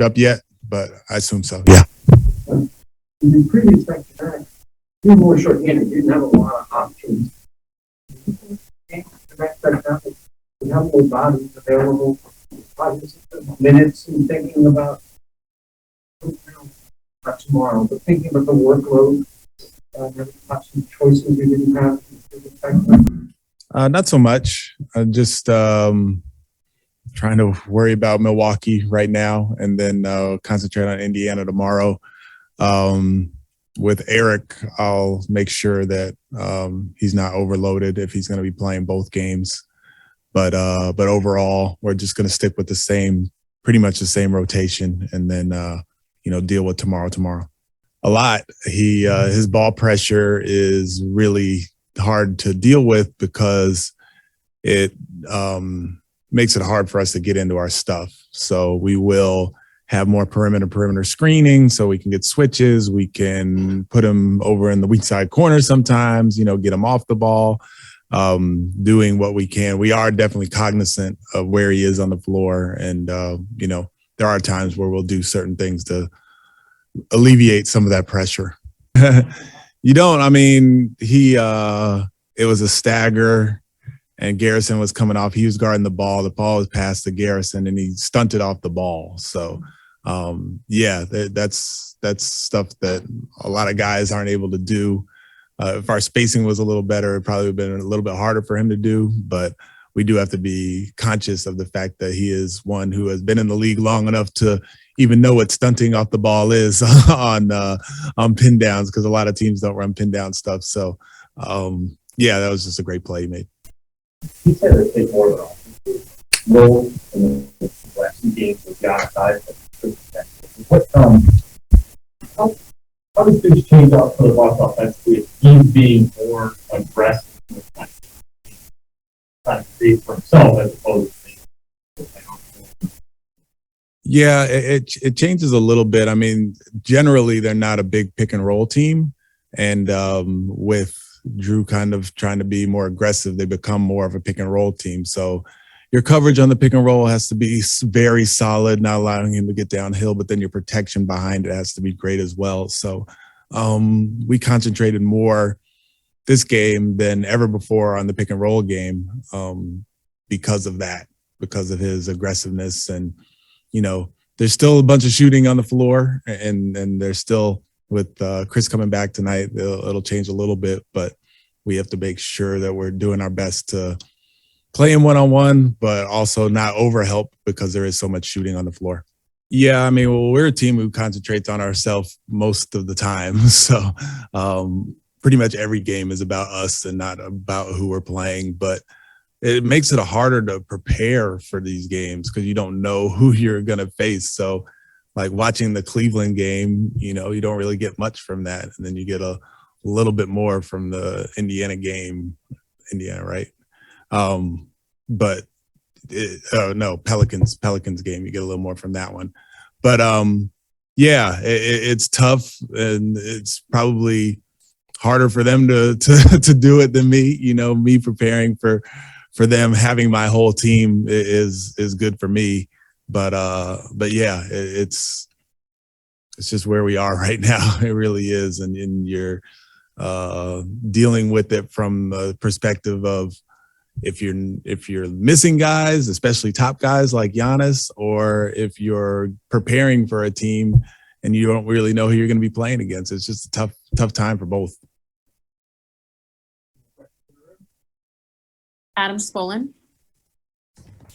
up yet, but I assume so. Yeah. In the previous back-to-back, you were more short-handed. You didn't have a lot of options. You have more bodies available, minutes, and thinking about not tomorrow, but thinking about the workload. Some choices you didn't have. Not so much. Just trying to worry about Milwaukee right now, and then concentrate on Indiana tomorrow. With Eric, I'll make sure that he's not overloaded if he's going to be playing both games. But overall, we're just going to stick with pretty much the same rotation, and then deal with tomorrow. A lot. His ball pressure is really hard to deal with because it makes it hard for us to get into our stuff. So we will have more perimeter screening so we can get switches. We can put him over in the weak side corner sometimes, get him off the ball, doing what we can. We are definitely cognizant of where he is on the floor. And, there are times where we'll do certain things to alleviate some of that pressure. You don't, it was a stagger and Garrison was coming off. He was guarding the ball. The ball was passed to Garrison and he stunted off the ball. So, that's stuff that a lot of guys aren't able to do. If our spacing was a little better, it probably would have been a little bit harder for him to do, but we do have to be conscious of the fact that he is one who has been in the league long enough to even know what stunting off the ball is on pin downs, because a lot of teams don't run pin down stuff. So, that was just a great play he made. He said it takes more of a role in the last two games with the outside. How does things change out for the Bucks offensively? He's being more aggressive with trying to create for himself as opposed to. Yeah, it changes a little bit. Generally they're not a big pick and roll team, and with Drew kind of trying to be more aggressive, they become more of a pick and roll team. So your coverage on the pick and roll has to be very solid, not allowing him to get downhill, but then your protection behind it has to be great as well. So we concentrated more this game than ever before on the pick and roll game because of that, because of his aggressiveness. And, there's still a bunch of shooting on the floor, and there's still, with Chris coming back tonight, it'll change a little bit, but we have to make sure that we're doing our best to play him one-on-one, but also not overhelp because there is so much shooting on the floor. Yeah, we're a team who concentrates on ourselves most of the time. So pretty much every game is about us and not about who we're playing. But it makes it harder to prepare for these games because you don't know who you're going to face. So like watching the Cleveland game, you don't really get much from that. And then you get a little bit more from the Indiana game. Indiana, right? But Pelicans game, you get a little more from that one. But it's tough, and it's probably harder for them to do it than me. Me preparing for them, having my whole team is good for me. But it's just where we are right now. It really is, and you're dealing with it from the perspective of if you're missing guys, especially top guys like Giannis, or if you're preparing for a team and you don't really know who you're going to be playing against. It's just a tough time for both. Adam Spolin.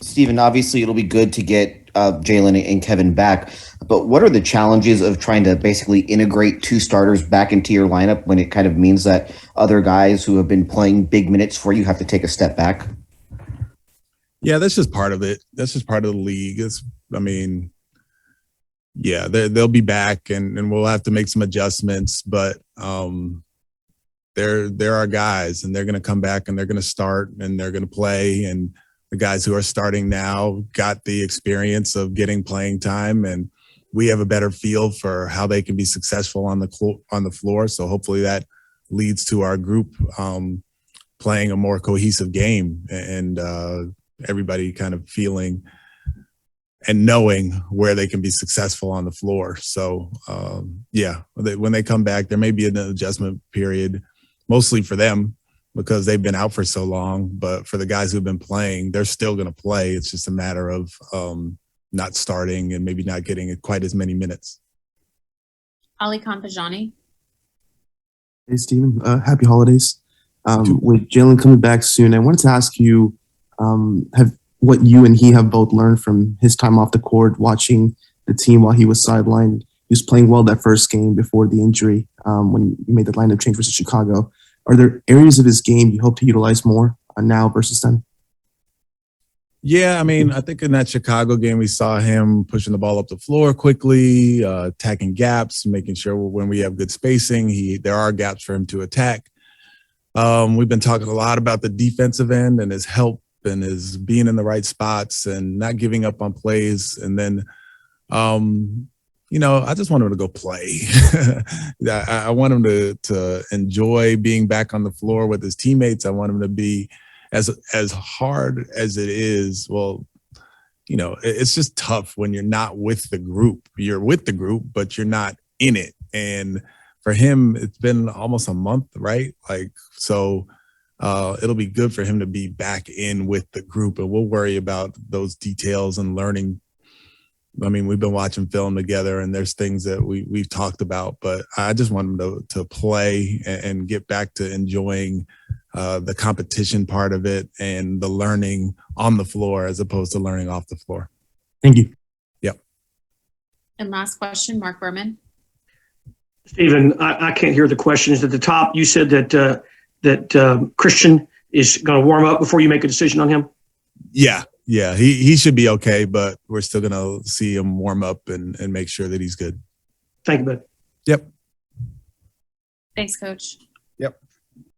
Steven, obviously it'll be good to get Jalen and Kevin back, but what are the challenges of trying to basically integrate two starters back into your lineup when it kind of means that other guys who have been playing big minutes for you have to take a step back? Yeah, that's just part of it. That's just part of the league. They'll be back and we'll have to make some adjustments, but they're our guys, and they're going to come back and they're going to start and they're going to play. And the guys who are starting now got the experience of getting playing time, and we have a better feel for how they can be successful on the floor. So hopefully that leads to our group playing a more cohesive game and everybody kind of feeling and knowing where they can be successful on the floor. So, when they come back, there may be an adjustment period, mostly for them because they've been out for so long. But for the guys who've been playing, they're still going to play. It's just a matter of not starting and maybe not getting quite as many minutes. Ali Kampajani. Hey, Steven. Happy holidays. With Jalen coming back soon, I wanted to ask you what you and he have both learned from his time off the court, watching the team while he was sidelined. He was playing well that first game before the injury when you made the lineup change versus Chicago. Are there areas of his game you hope to utilize more now versus then? Yeah, I mean, I think in that Chicago game, we saw him pushing the ball up the floor quickly, attacking gaps, making sure when we have good spacing, there are gaps for him to attack. We've been talking a lot about the defensive end and his help and his being in the right spots and not giving up on plays. And then, I just want him to go play. I want him to enjoy being back on the floor with his teammates. I want him to be as hard as it is. Well, it's just tough when you're not with the group. You're with the group, but you're not in it. And for him, it's been almost a month, right? So it'll be good for him to be back in with the group, and we'll worry about those details and learning. I mean, we've been watching film together, and there's things that we've talked about, but I just want him to play and get back to enjoying the competition part of it and the learning on the floor as opposed to learning off the floor. Thank you. Yep. And last question, Mark Berman. Steven, I can't hear the questions. At the top, you said that Christian is going to warm up before you make a decision on him? Yeah, he should be okay, but we're still going to see him warm up and make sure that he's good. Thank you, bud. Yep. Thanks, Coach. Yep.